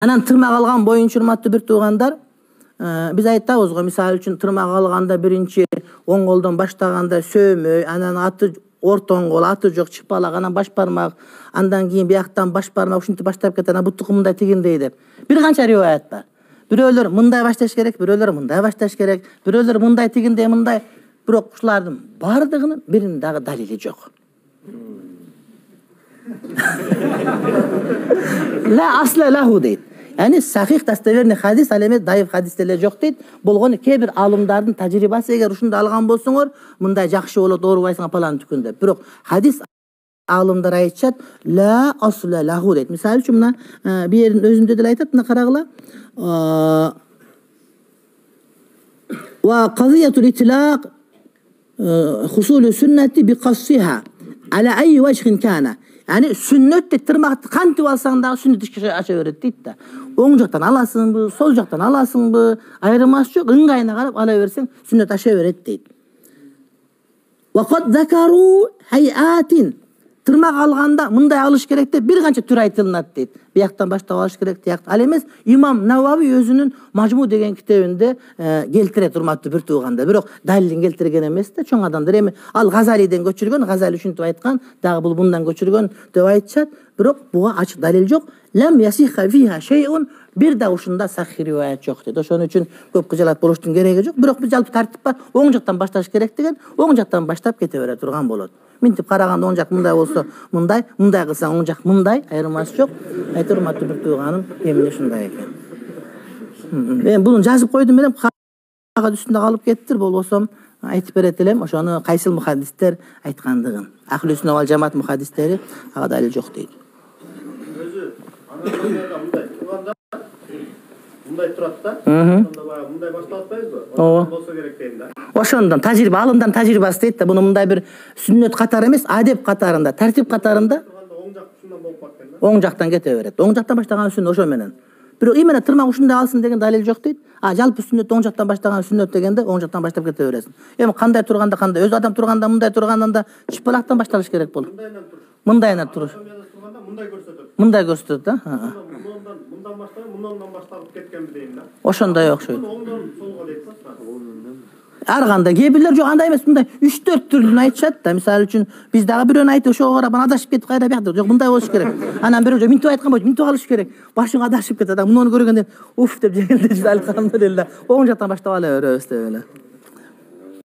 Анан тырмак алган боюнча урматтуу бир туугандар, биз айтабыз го, мисалы үчүн тырмак алганда биринчи оң колдон баштаганда сөөмөй, анан аты ортоң кол, аты жок чыпалак, анан баш бармак, андан кийин бияктан баш бармак ушинтип баштап кетет, анан бутуку мындай тигиндей деп. Бир канча риваят бар. Бирөөлөр мындай башташ керек, бирөөлөр мындай башташ керек, бирөөлөр мындай тигиндей мындай. Бирок ушулардын бардыгынын биринин дагы далили жок. La asla lahu deyт. Yani sahih dostoverный hadis, ал эмес даиф хадистелер жок дейт. Болгону кээ бир алымдардын тажрыйбасы, эгер ушундай алган болсоңор, мындай жакшы болот, оорубайсың палан түкүндө. Бирок хадис алымдар айтышат, la asla lahu дейт. Мисалы үчүн мына бир жерин өзүндө деле айтат, мына карагыла. Wa qadiyatul itlaq husul sünneti bi qassiha ala ayyi vajhin kana. Yani sünnette tırmaktı kantip alsan da sünnet işe aça öğret deyip de. Oң жактан аласыңбы, сол жактан аласыңбы, айырмасы жок, ыңгайына карап ала берсең, сүннет аша берет дейт. Wa qad zakaru hay'atin. Тырмак алганда мындай алыш керек деп бир канча түр айтылат дейт. Бияктан баштап алыш керек, тияк. Ал эмес имам Навави өзүнүн Мажму деген китебинде келтирет, урматтуу бир тууганда. Бирок далилин келтирген эмес да, чоң адамдар эми ал Газалиден көчүргөн, Газали ушинтип айткан, дагы бул мындан көчүргөн деп айтышат. Бирок буга ачык далил жок. Лам ясиха фиха шейун, бир да ушунда сахih риваят жок дейт. Ошон үчүн көп кыжалат болуштун кереги жок. Бирок бир жалпы тартип бар, оң жактан башташ керек деген, оң жактан баштап кете бере турган болот. Минтип караганда оң жак мындай болсо, мындай кылсаң оң жак мындай, айырмасы жок. Айтыр урматтуу бир тууганым, эмне ушундай экен. Мен буну жазып койдум элем, кагаз үстүндө калып кеттир, болбосо айтып берет элем, ошону кайсыл мухаддистер айткандыгын. Ахли сүннат вал жамаат мухаддистери ага далил жок дейт. Өзү мындай турат да, ошондо баягы мындай баштап атпайбызбы? Ошондон болсо керек дейм да. Ошондон тажрыйба, алымдан тажрыйбасы дейт да, буну мындай бир сүннөт катары эмес, адеп катарында, тартип катарында Оң жак ушундан болуп калат да. Оң жактан кете берет. Оң жактан баштаган сүннөт ошо менен. Бирок именно тырмак ушундай алсын деген далил жок дейт. Жалпы сүннөт оң жактан баштаган сүннөт дегенде оң жактан баштап кете бересиң. Эми кандай турганда кандай, өз адам турганда мындай турганда чыпалактан башталыш керек болот. Мындайынан туруш. Мындайынан туруш. Мындай көрсөтөт. Мындай көрсөтөт да. Мындан баштап, мындан башталып кеткенби дейм да. Ошондой окшойт. Оңдон солго дейт да. Ар кандай, кээ бирлер жок андай эмес, мындай 3-4 түрлүн айтышат да. Мисалы үчүн биз дагы бирөөнү айтып, ошого карап адашып кетип кайра биякта. Жок, мындай болуш керек. Анан бирөө жок, минтип айткан болчу, минтип алыш керек. Башың адашып кетет. Муну көргөндө уф деп жегенде алхамдулилла. Оң жактан баштап ала беребиз деп эле.